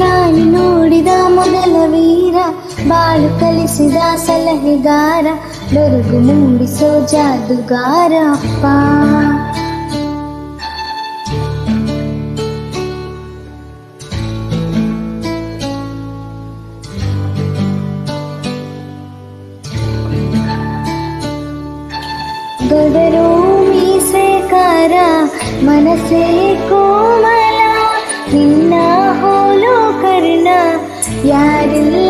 ನಾನು ನೋಡಿದ ಮೊದಲ ವೀರ, ಬಾಳು ಕಲಿಸಿದ ಸಲಹೆಗಾರ, ಬೆರಗು ಮೂಡಿಸೋ ಜಾದುಗಾರ ಅಪ್ಪ. ಗಡರು ಮೀಸೆಕಾರ ಮನಸ್ಸೇ ಕೋಮಲ, ನಿನ್ನ ಹೋಲೋ ಕರ್ಣ ಯಾರಿಲ್ಲ